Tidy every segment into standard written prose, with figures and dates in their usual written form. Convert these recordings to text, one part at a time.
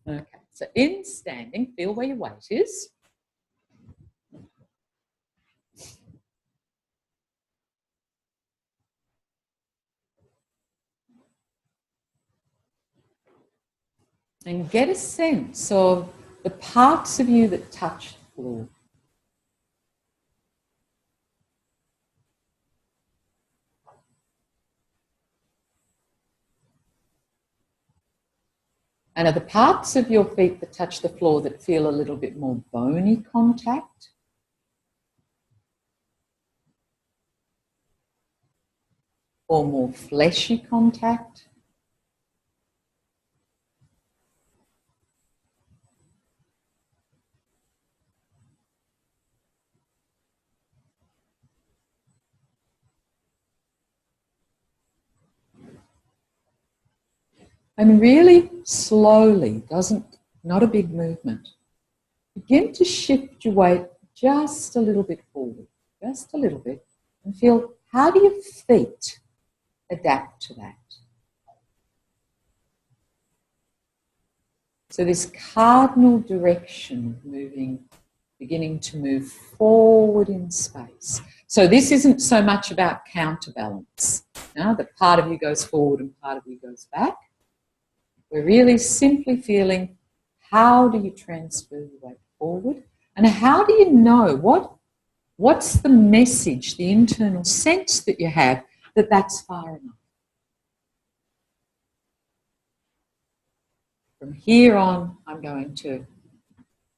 Okay, so in standing, feel where your weight is. And get a sense of the parts of you that touch the floor. And are the parts of your feet that touch the floor that feel a little bit more bony contact? Or more fleshy contact? And really slowly, not a big movement, begin to shift your weight just a little bit forward, just a little bit, and feel, how do your feet adapt to that? So this cardinal direction of moving, beginning to move forward in space. So this isn't so much about counterbalance. That part of you goes forward and part of you goes back. We're really simply feeling, how do you transfer your weight forward? And how do you know what's the message, the internal sense that you have that that's far enough? From here on, I'm going to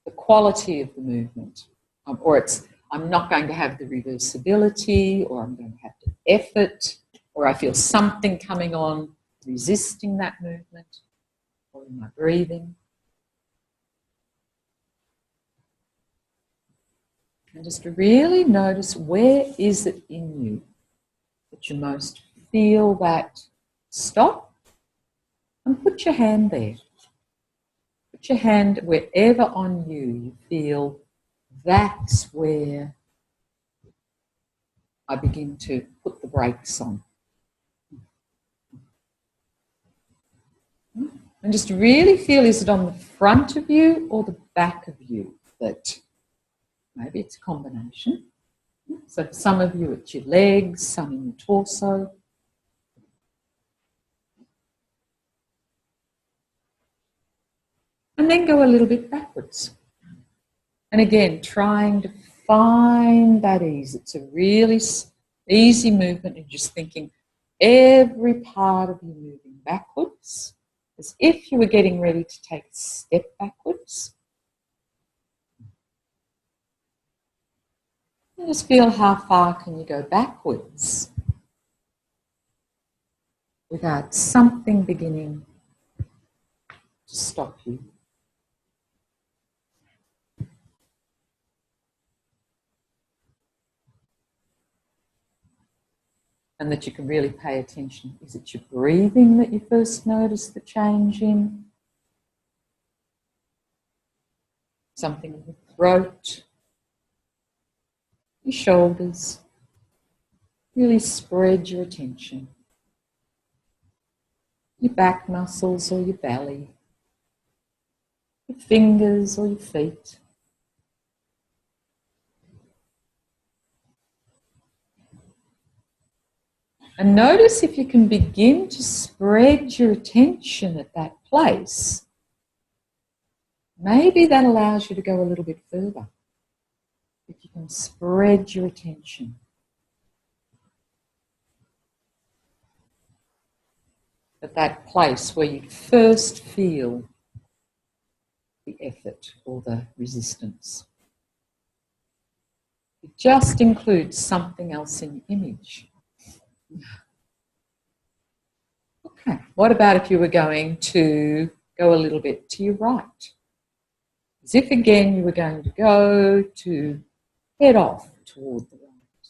the quality of the movement, I'm not going to have the reversibility, or I'm going to have the effort, or I feel something coming on resisting that movement, or in my breathing. And just to really notice, where is it in you that you most feel that stop? And put your hand there. Put your hand wherever on you feel that's where I begin to put the brakes on. And just really feel, is it on the front of you or the back of you that, maybe it's a combination. So for some of you it's your legs, some in your torso. And then go a little bit backwards. And again, trying to find that ease. It's a really easy movement, and just thinking every part of you moving backwards, as if you were getting ready to take a step backwards. And just feel, how far can you go backwards without something beginning to stop you. And that you can really pay attention. Is it your breathing that you first notice the change in? Something in the throat, your shoulders. Really spread your attention. Your back muscles or your belly. Your fingers or your feet. And notice if you can begin to spread your attention at that place. Maybe that allows you to go a little bit further. If you can spread your attention. At that place where you first feel the effort or the resistance. It just includes something else in your image. Okay, what about if you were going to go a little bit to your right? As if again you were going to go to head off toward the right.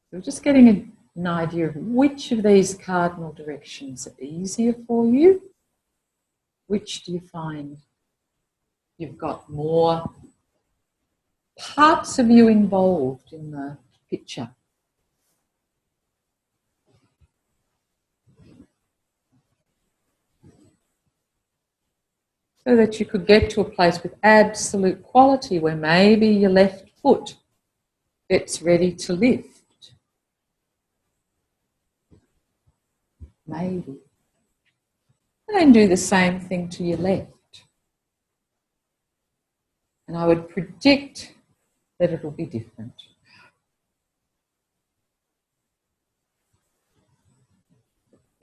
So we're just getting an idea of which of these cardinal directions are easier for you. Which do you find you've got more parts of you involved in the picture? So that you could get to a place with absolute quality where maybe your left foot gets ready to lift. Maybe. And then do the same thing to your left. And I would predict that it'll be different.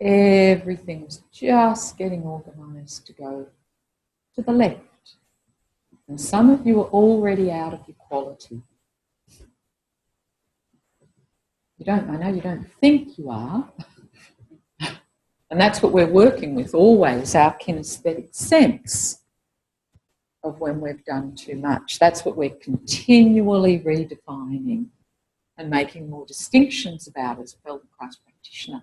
Everything's just getting organised to go to the left. And some of you are already out of your quality. I know you don't think you are. And that's what we're working with always, our kinesthetic sense of when we've done too much. That's what we're continually redefining and making more distinctions about as a Feldenkrais practitioner.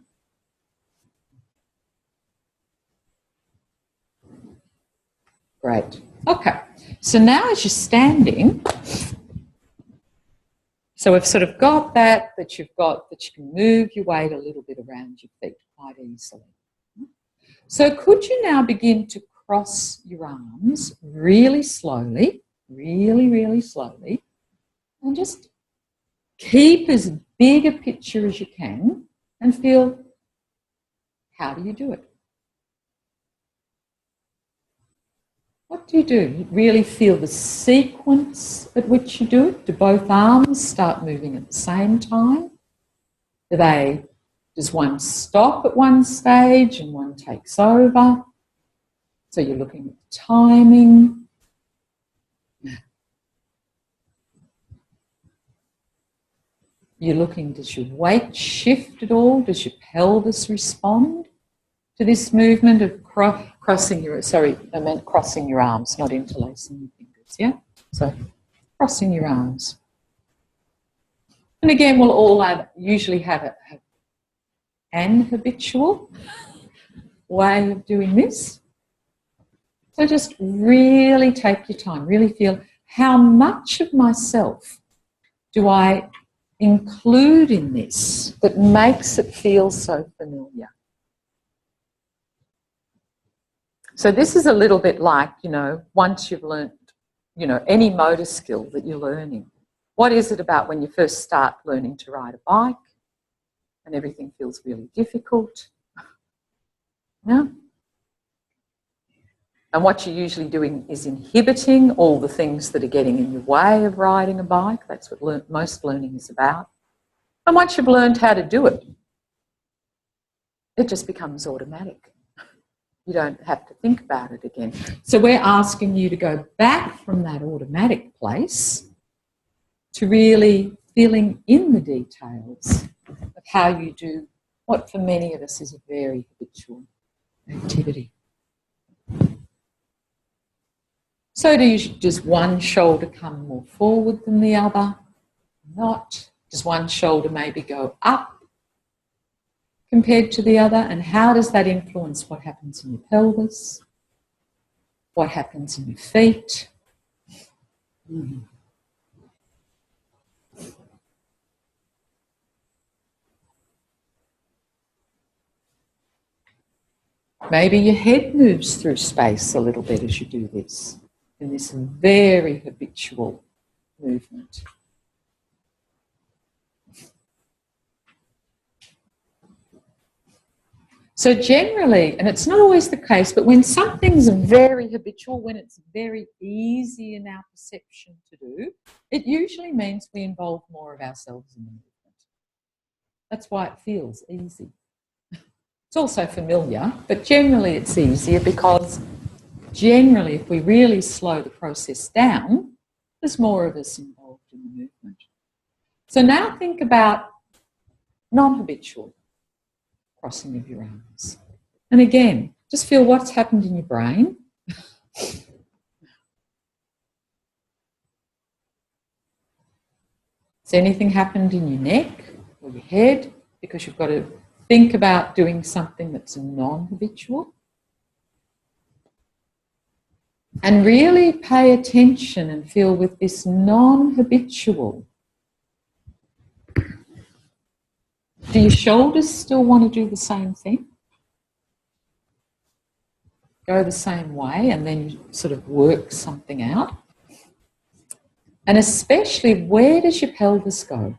Great. Okay. So now as you're standing, so we've sort of got that you can move your weight a little bit around your feet quite easily. So could you now begin to cross your arms really slowly, really, really slowly, and just keep as big a picture as you can and feel, how do you do it? What do? You really feel the sequence at which you do it? Do both arms start moving at the same time? Does one stop at one stage and one takes over? So you're looking at the timing. You're looking, does your weight shift at all? Does your pelvis respond to this movement of crossing your arms, not interlacing your fingers, yeah? So crossing your arms. And again, we'll all usually have an habitual way of doing this. So just really take your time, really feel how much of myself do I include in this that makes it feel so familiar. So this is a little bit like, once you've learnt, any motor skill that you're learning. What is it about when you first start learning to ride a bike and everything feels really difficult? Yeah? And what you're usually doing is inhibiting all the things that are getting in your way of riding a bike. That's what most learning is about. And once you've learned how to do it, it just becomes automatic. You don't have to think about it again. So we're asking you to go back from that automatic place to really filling in the details of how you do what for many of us is a very habitual activity. So does one shoulder come more forward than the other? Not. Does one shoulder maybe go up compared to the other? And how does that influence what happens in your pelvis? What happens in your feet? Maybe your head moves through space a little bit as you do this, in this very habitual movement. So generally, and it's not always the case, but when something's very habitual, when it's very easy in our perception to do, it usually means we involve more of ourselves in the movement. That's why it feels easy. It's also familiar, but generally it's easier because generally if we really slow the process down, there's more of us involved in the movement. So now think about non-habitual crossing of your arms. And again, just feel what's happened in your brain. Has anything happened in your neck or your head? Because you've got to think about doing something that's non-habitual. And really pay attention and feel with this non-habitual. Do your shoulders still want to do the same thing? go the same way, and then you sort of work something out. And especially, where does your pelvis go?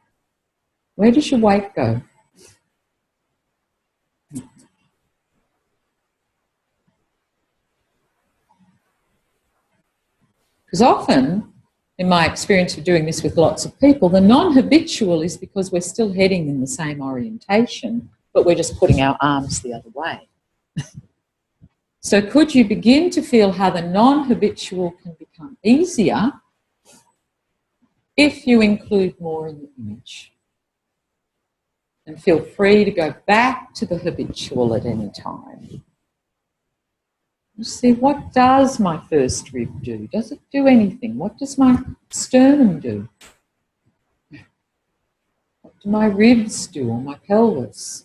Where does your weight go? Because often, in my experience of doing this with lots of people, the non-habitual is because we're still heading in the same orientation, but we're just putting our arms the other way. So could you begin to feel how the non-habitual can become easier if you include more in the image? And feel free to go back to the habitual at any time. You see, what does my first rib do? Does it do anything? What does my sternum do? What do my ribs do, or my pelvis?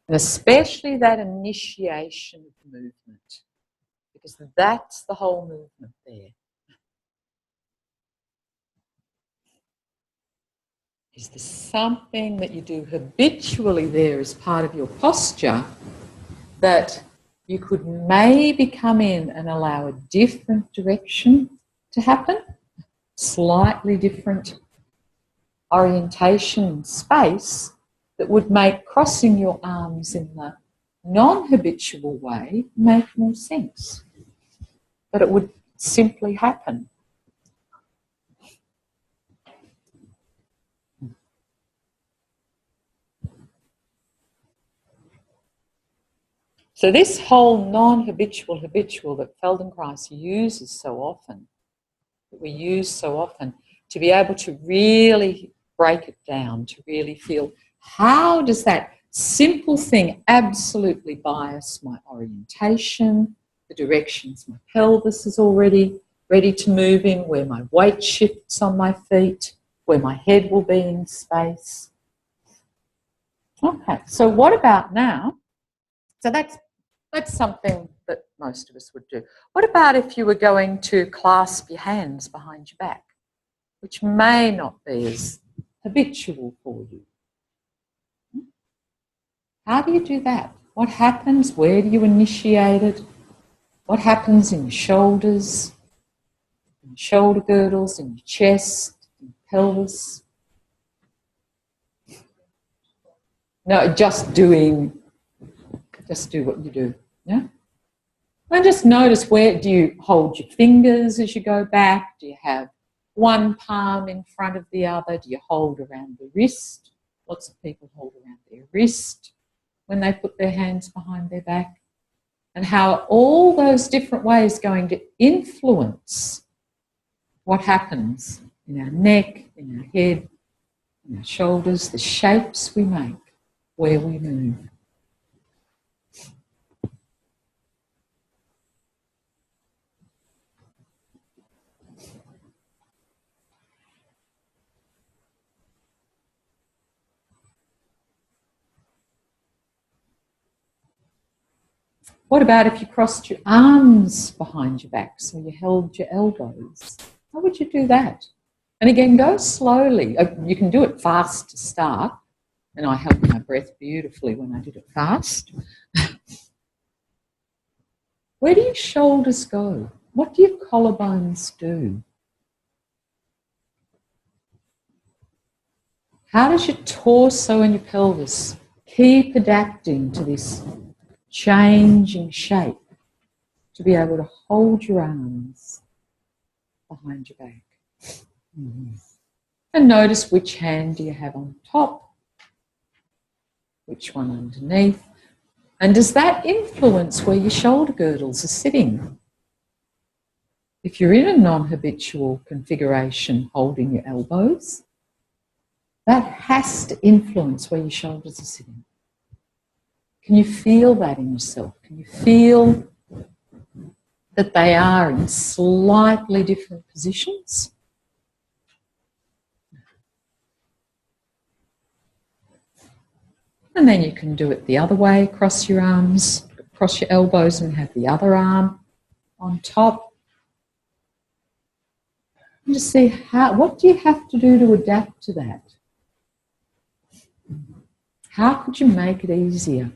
And especially that initiation of movement, because that's the whole movement there. Is there something that you do habitually there as part of your posture that you could maybe come in and allow a different direction to happen, slightly different orientation space, that would make crossing your arms in the non-habitual way make more sense? But it would simply happen. So this whole non-habitual habitual that Feldenkrais uses so often, that we use so often, to be able to really break it down, to really feel, how does that simple thing absolutely bias my orientation, the directions my pelvis is already ready to move in, where my weight shifts on my feet, where my head will be in space. Okay, so what about now? So that's something that most of us would do. What about if you were going to clasp your hands behind your back, which may not be as habitual for you? How do you do that? What happens? Where do you initiate it? What happens in your shoulders, in your shoulder girdles, in your chest, in your pelvis? No, just do what you do. Yeah? And just notice, where do you hold your fingers as you go back? Do you have one palm in front of the other? Do you hold around the wrist? Lots of people hold around their wrist when they put their hands behind their back. And how are all those different ways going to influence what happens in our neck, in our head, in our shoulders, the shapes we make, where we move. What about if you crossed your arms behind your back, so you held your elbows? How would you do that? And again, go slowly. You can do it fast to start, and I held my breath beautifully when I did it fast. Where do your shoulders go? What do your collarbones do? How does your torso and your pelvis keep adapting to this changing shape to be able to hold your arms behind your back? And notice, which hand do you have on top, which one underneath, and does that influence where your shoulder girdles are sitting? If you're in a non-habitual configuration holding your elbows, that has to influence where your shoulders are sitting. Can you feel that in yourself? Can you feel that they are in slightly different positions? And then you can do it the other way, cross your arms, cross your elbows and have the other arm on top. And just see what do you have to do to adapt to that? How could you make it easier?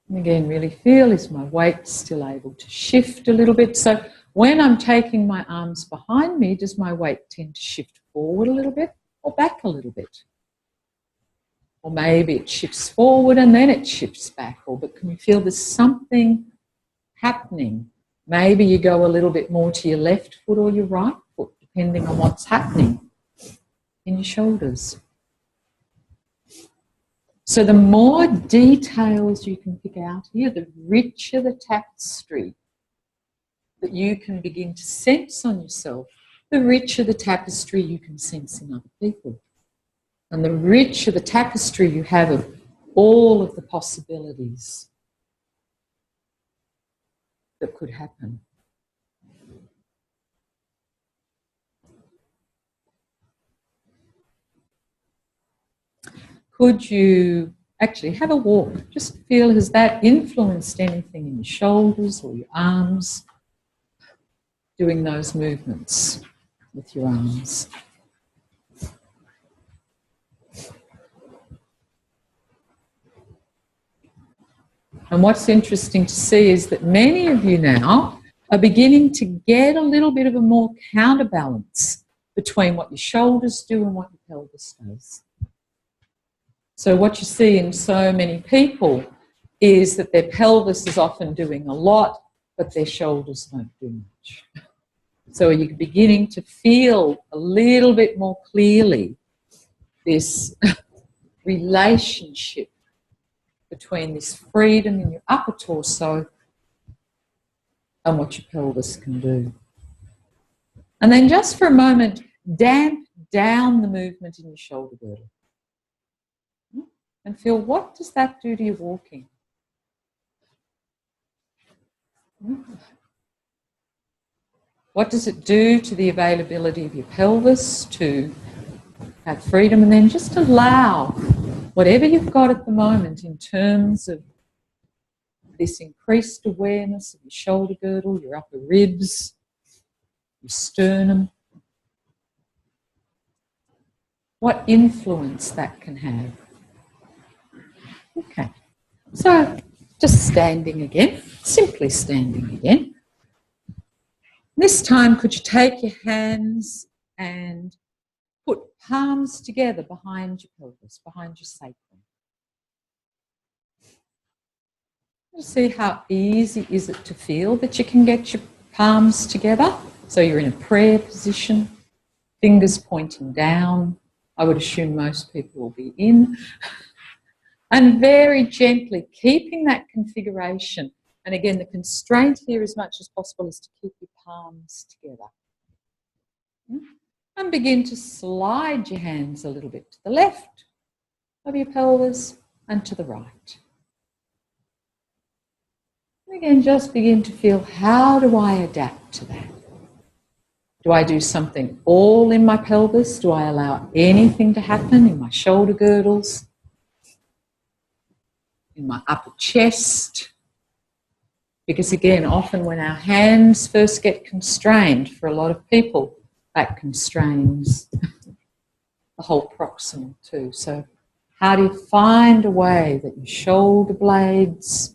And again, really feel, is my weight still able to shift a little bit? So when I'm taking my arms behind me, does my weight tend to shift forward a little bit or back a little bit? Or maybe it shifts forward and then it shifts back. But can you feel there's something happening? Maybe you go a little bit more to your left foot or your right foot, depending on what's happening in your shoulders. So the more details you can pick out here, the richer the tapestry that you can begin to sense on yourself, the richer the tapestry you can sense in other people. And the richer the tapestry you have of all of the possibilities that could happen. Could you actually have a walk? Just feel, has that influenced anything in your shoulders or your arms? Doing those movements with your arms. And what's interesting to see is that many of you now are beginning to get a little bit of a more counterbalance between what your shoulders do and what your pelvis does. So what you see in so many people is that their pelvis is often doing a lot, but their shoulders don't do much. So you're beginning to feel a little bit more clearly this relationship between this freedom in your upper torso and what your pelvis can do. And then just for a moment, damp down the movement in your shoulder girdle. And feel, what does that do to your walking? What does it do to the availability of your pelvis to have freedom? And then just allow whatever you've got at the moment in terms of this increased awareness of your shoulder girdle, your upper ribs, your sternum, what influence that can have. Okay, so just standing again, simply standing again. This time, could you take your hands and put palms together behind your pelvis, behind your sacrum? See how easy is it to feel that you can get your palms together? So you're in a prayer position, fingers pointing down. I would assume most people will be in. And very gently, keeping that configuration. And again, the constraint here as much as possible is to keep your palms together. And begin to slide your hands a little bit to the left of your pelvis and to the right. And again, just begin to feel, how do I adapt to that? Do I do something all in my pelvis? Do I allow anything to happen in my shoulder girdles? In my upper chest? Because again, often when our hands first get constrained, for a lot of people, that constrains the whole proximal too. So how do you find a way that your shoulder blades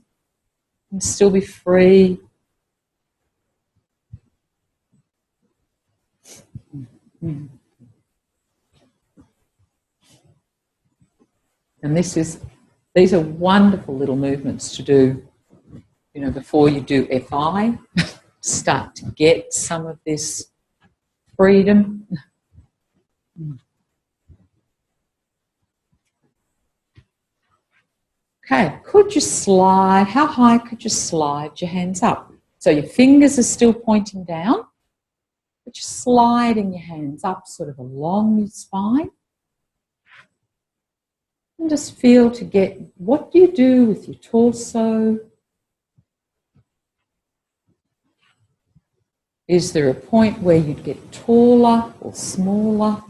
can still be free? And these are wonderful little movements to do, you know, before you do FI. Start to get some of this freedom. Okay, could you slide, how high could you slide your hands up? So your fingers are still pointing down, but you're sliding your hands up sort of along your spine. And just feel to get, what do you do with your torso, Is there a point where you'd get taller or smaller?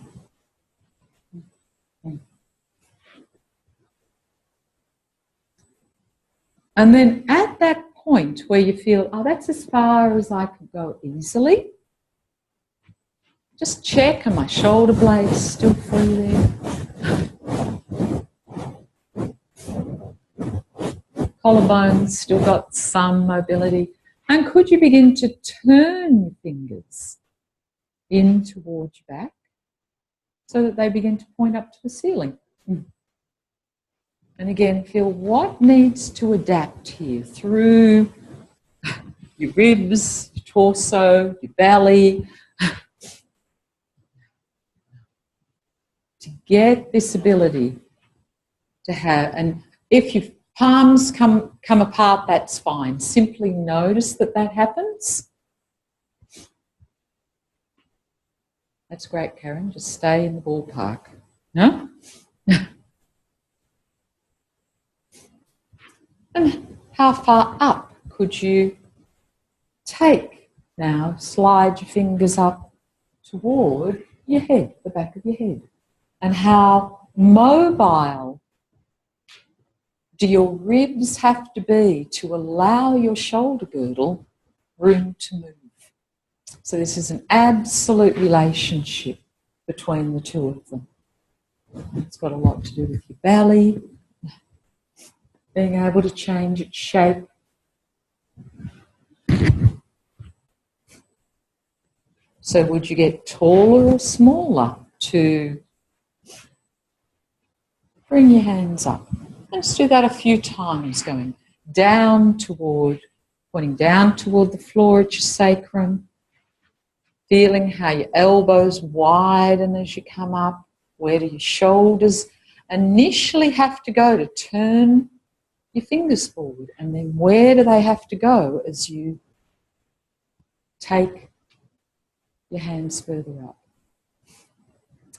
And then at that point where you feel, oh, that's as far as I could go easily, just check, are my shoulder blades still free there? Collarbones still got some mobility. And could you begin to turn your fingers in towards your back so that they begin to point up to the ceiling? And again, feel what needs to adapt here through your ribs, your torso, your belly, to get this ability to have, and if your palms come apart, that's fine. Simply notice that that happens. That's great, Karen. Just stay in the ballpark. No? And how far up could you take now? Slide your fingers up toward your head, the back of your head. And how mobile do your ribs have to be to allow your shoulder girdle room to move? So this is an absolute relationship between the two of them. It's got a lot to do with your belly, being able to change its shape. So would you get taller or smaller to bring your hands up? Let's do that a few times, going down toward, pointing down toward the floor at your sacrum, feeling how your elbows widen as you come up. Where do your shoulders initially have to go to turn your fingers forward? And then where do they have to go as you take your hands further up?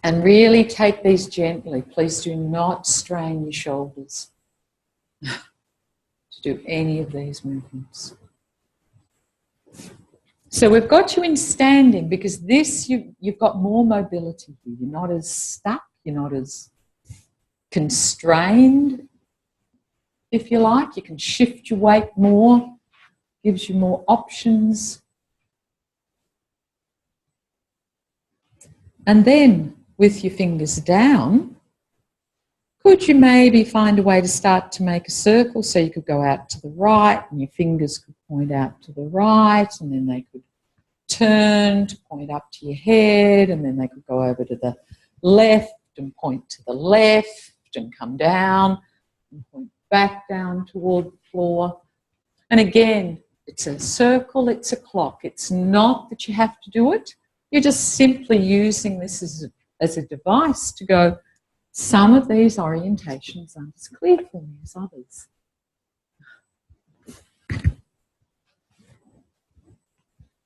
And really take these gently. Please do not strain your shoulders to do any of these movements. So we've got you in standing because this, you've got more mobility here. You're not as stuck, you're not as constrained, if you like. You can shift your weight more, gives you more options. And then with your fingers down, could you maybe find a way to start to make a circle? So you could go out to the right and your fingers could point out to the right, and then they could turn to point up to your head, and then they could go over to the left and point to the left and come down and point back down toward the floor. And again, it's a circle, it's a clock. It's not that you have to do it. You're just simply using this as a device to go, some of these orientations aren't as clear for me as others.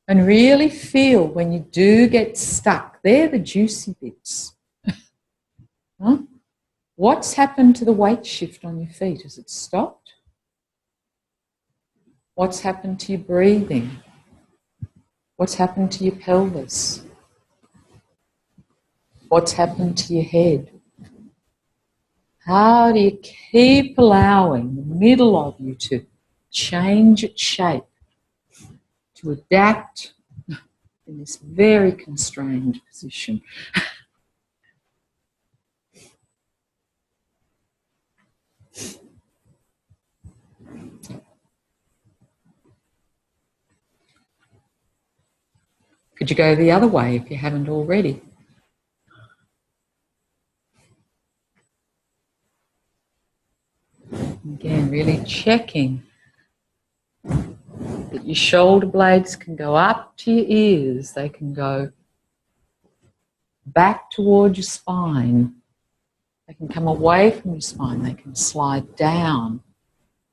And really feel when you do get stuck, they're the juicy bits. Huh? What's happened to the weight shift on your feet? Has it stopped? What's happened to your breathing? What's happened to your pelvis? What's happened to your head? How do you keep allowing the middle of you to change its shape, to adapt in this very constrained position? Could you go the other way if you haven't already? Again, really checking that your shoulder blades can go up to your ears. They can go back towards your spine. They can come away from your spine. They can slide down.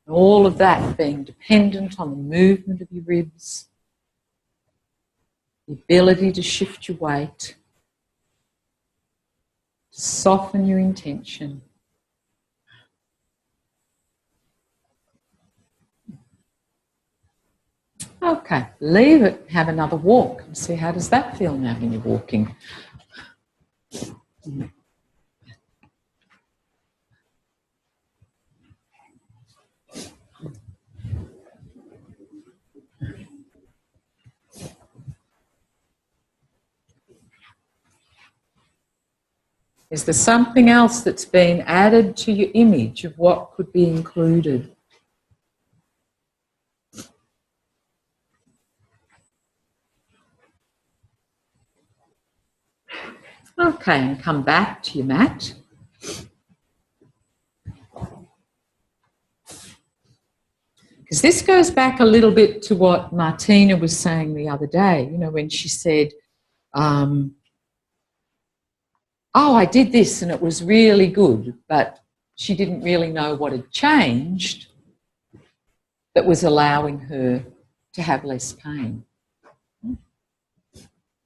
All of that being dependent on the movement of your ribs, the ability to shift your weight, to soften your intention. Okay, leave it, have another walk and see how does that feel now when you're walking. Is there something else that's been added to your image of what could be included? Okay, and come back to your mat. Because this goes back a little bit to what Martina was saying the other day, you know, when she said, oh, I did this and it was really good, but she didn't really know what had changed that was allowing her to have less pain.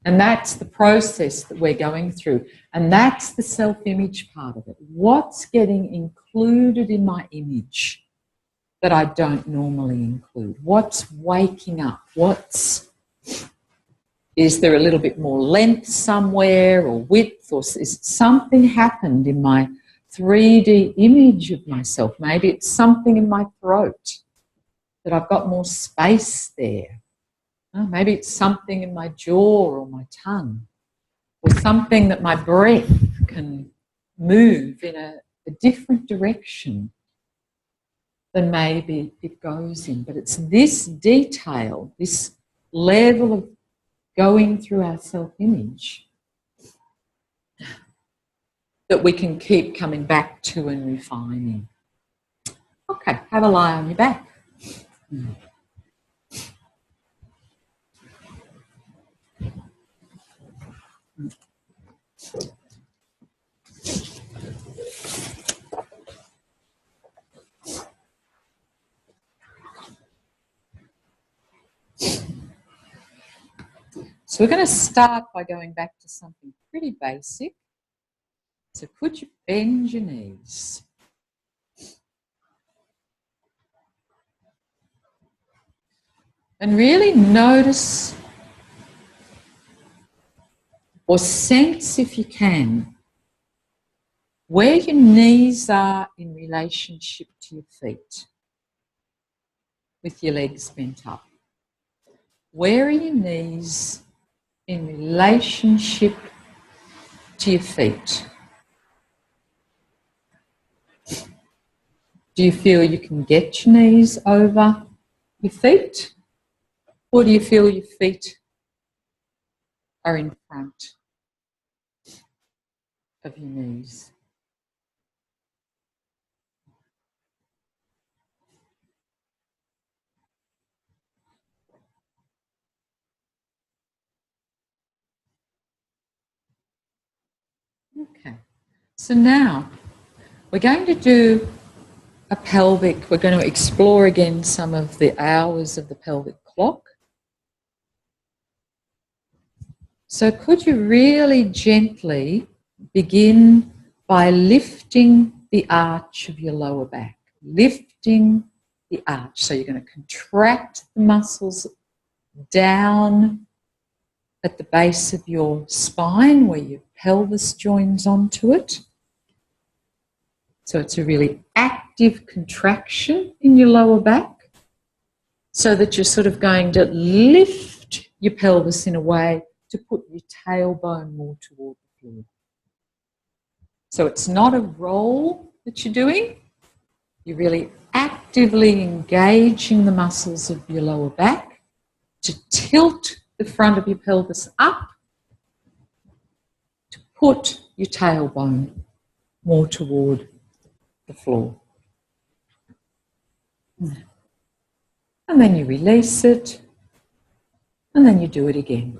And that's the process that we're going through. And that's the self-image part of it. What's getting included in my image that I don't normally include? What's waking up? Is there a little bit more length somewhere or width, or is something happened in my 3D image of myself? Maybe it's something in my throat that I've got more space there. Maybe it's something in my jaw or my tongue, or something that my breath can move in a different direction than maybe it goes in. But it's this detail, this level of going through our self-image that we can keep coming back to and refining. Okay, have a lie on your back. So we're going to start by going back to something pretty basic. So could you bend your knees? And really notice or sense, if you can, where your knees are in relationship to your feet, with your legs bent up. Where are your knees in relationship to your feet? Do you feel you can get your knees over your feet? Or do you feel your feet are in front of your knees? Okay, so now we're going to do a pelvic, we're going to explore again some of the hours of the pelvic clock. So could you really gently begin by lifting the arch of your lower back, lifting the arch. So you're going to contract the muscles down at the base of your spine where your pelvis joins onto it. So it's a really active contraction in your lower back so that you're sort of going to lift your pelvis in a way to put your tailbone more toward the floor. So it's not a roll that you're doing. You're really actively engaging the muscles of your lower back to tilt the front of your pelvis up, to put your tailbone more toward the floor. And then you release it, and then you do it again.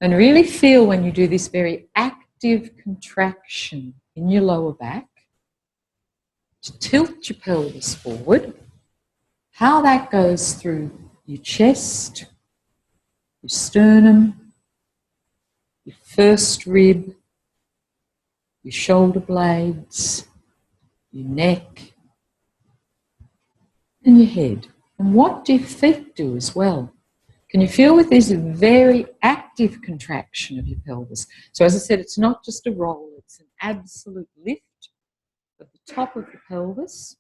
And really feel when you do this very active contraction in your lower back to tilt your pelvis forward, how that goes through your chest, your sternum, your first rib, your shoulder blades, your neck, and your head. And what do your feet do as well? Can you feel with this very active contraction of your pelvis? So as I said, it's not just a roll, it's an absolute lift of the top of the pelvis.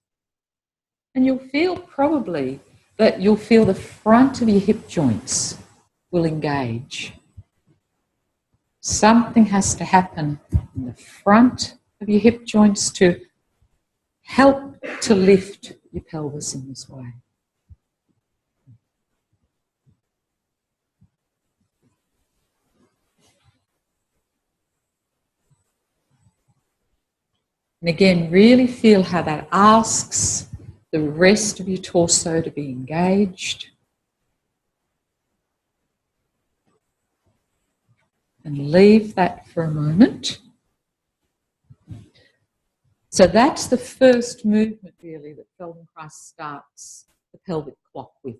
And you'll feel probably that you'll feel the front of your hip joints will engage. Something has to happen in the front of your hip joints to help to lift your pelvis in this way. And again, really feel how that asks the rest of your torso to be engaged. And leave that for a moment. So that's the first movement, really, that Feldenkrais starts the pelvic clock with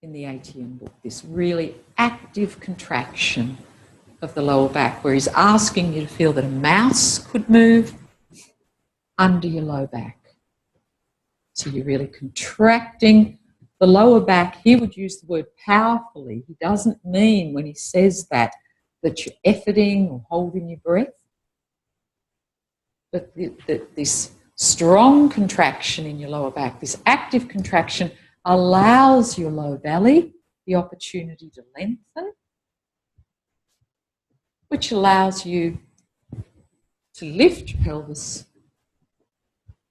in the ATM book, this really active contraction of the lower back, where he's asking you to feel that a mouse could move under your low back. So you're really contracting the lower back. He would use the word powerfully. He doesn't mean when he says that you're efforting or holding your breath. But this strong contraction in your lower back, this active contraction, allows your low belly the opportunity to lengthen, which allows you to lift your pelvis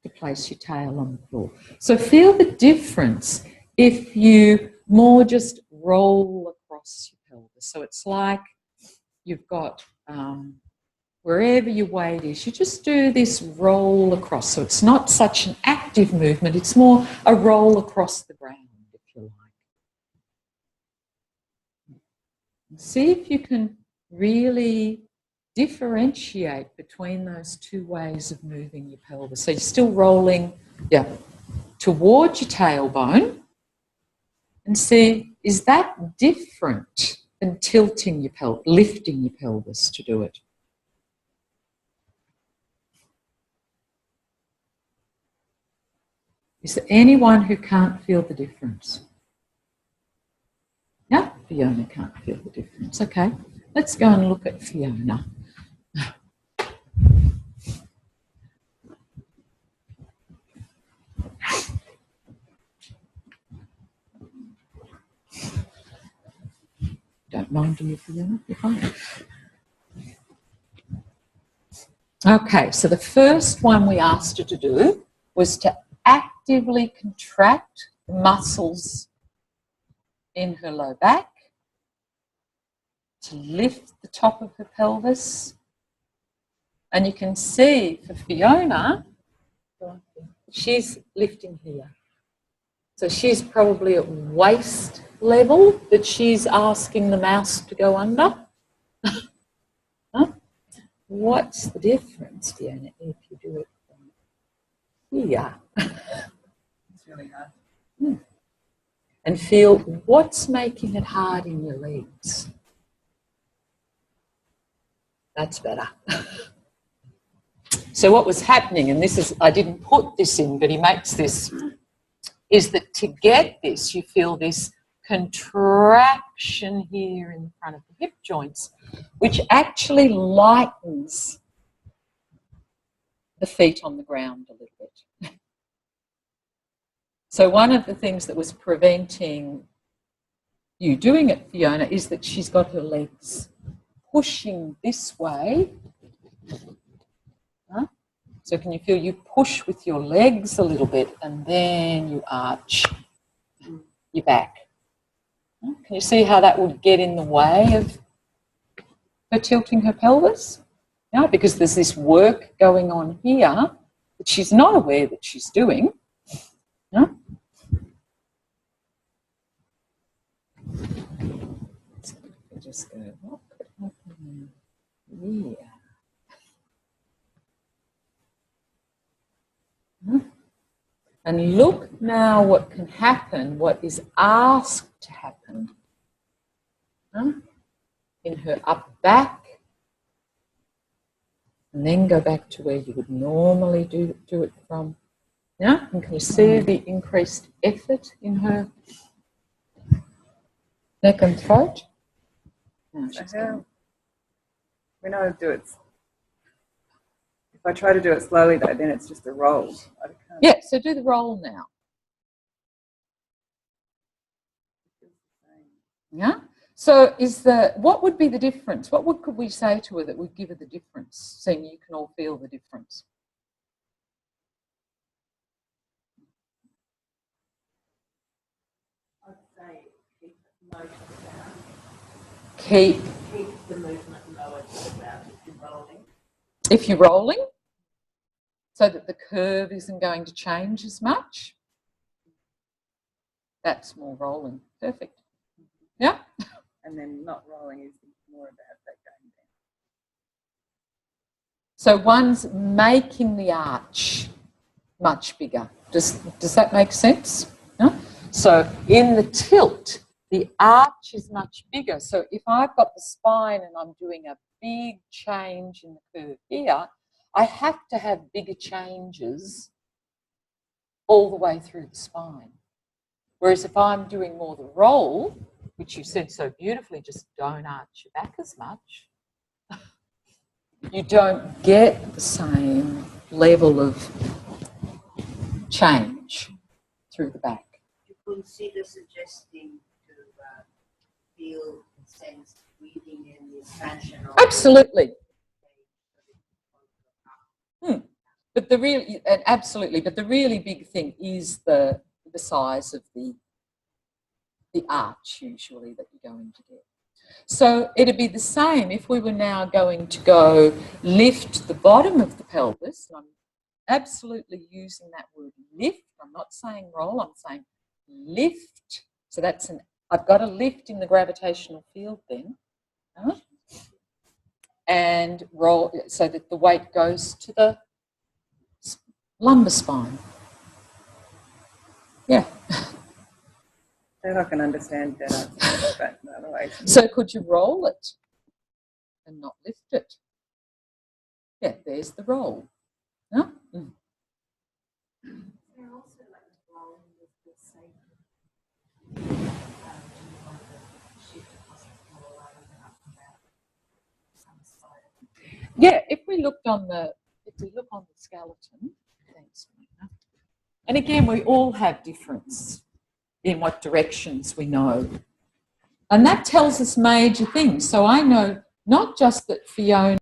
to place your tail on the floor. So feel the difference if you more just roll across your pelvis. So it's like you've got, wherever your weight is, you just do this roll across. So it's not such an active movement, it's more a roll across the ground, if you like. See if you can really differentiate between those two ways of moving your pelvis. So you're still rolling towards your tailbone, and see, is that different than tilting your pelvis, lifting your pelvis to do it? Is there anyone who can't feel the difference? No, Fiona can't feel the difference. Okay, let's go and look at Fiona. Don't mind you, Fiona, you're fine. Okay, so the first one we asked her to do was to actively contract the muscles in her low back, to lift the top of her pelvis. And you can see for Fiona, she's lifting here. So she's probably at waist level, but she's asking the mouse to go under. Huh? What's the difference, Fiona, if you do it from here? It's really hard. And feel what's making it hard in your legs. That's better. So what was happening, and this is, I didn't put this in, but he makes this, is that to get this, you feel this contraction here in the front of the hip joints, which actually lightens the feet on the ground a little bit. So one of the things that was preventing you doing it, Fiona, is that she's got her legs pushing this way. Huh? So can you feel you push with your legs a little bit and then you arch your back? Can you see how that would get in the way of her tilting her pelvis? Yeah, because there's this work going on here that she's not aware that she's doing. Yeah? So just go, what could happen here? And look now what can happen, what is asked to happen in her upper back, and then go back to where you would normally do it from, Yeah, and can you see the increased effort in her neck and throat? No, when I do it, if I try to do it slowly though, then it's just a roll. I can't. Yeah, so do the roll now. Yeah. So what would be the difference? What could we say to her that would give her the difference, seeing you can all feel the difference? I'd say keep the motion down. Keep the movement lower to about if you're rolling. If you're rolling, so that the curve isn't going to change as much. That's more rolling. Perfect. Yeah. And then not rolling is more about that going down. So one's making the arch much bigger. Does that make sense? No? So in the tilt, the arch is much bigger. So if I've got the spine and I'm doing a big change in the curve here, I have to have bigger changes all the way through the spine. Whereas if I'm doing more the roll, which you said so beautifully, just don't arch your back as much, you don't get the same level of change through the back. You consider suggesting to feel, sense breathing in the expansion of Absolutely. But the really big thing is the size of the arch usually that you're going to get. So it'd be the same if we were now going to go lift the bottom of the pelvis. And I'm absolutely using that word lift. I'm not saying roll, I'm saying lift. So I've got a lift in the gravitational field then. And roll so that the weight goes to the lumbar spine. Yeah. That I can understand better, but otherwise. So could you roll it and not lift it? Yeah, there's the roll. Huh? Mm. They're also like rolling with the same shift across the floor rather than up and down. Yeah, if we look on the skeleton, thanks, Mina. And again, we all have difference in what directions we know. And that tells us major things. So I know not just that Fiona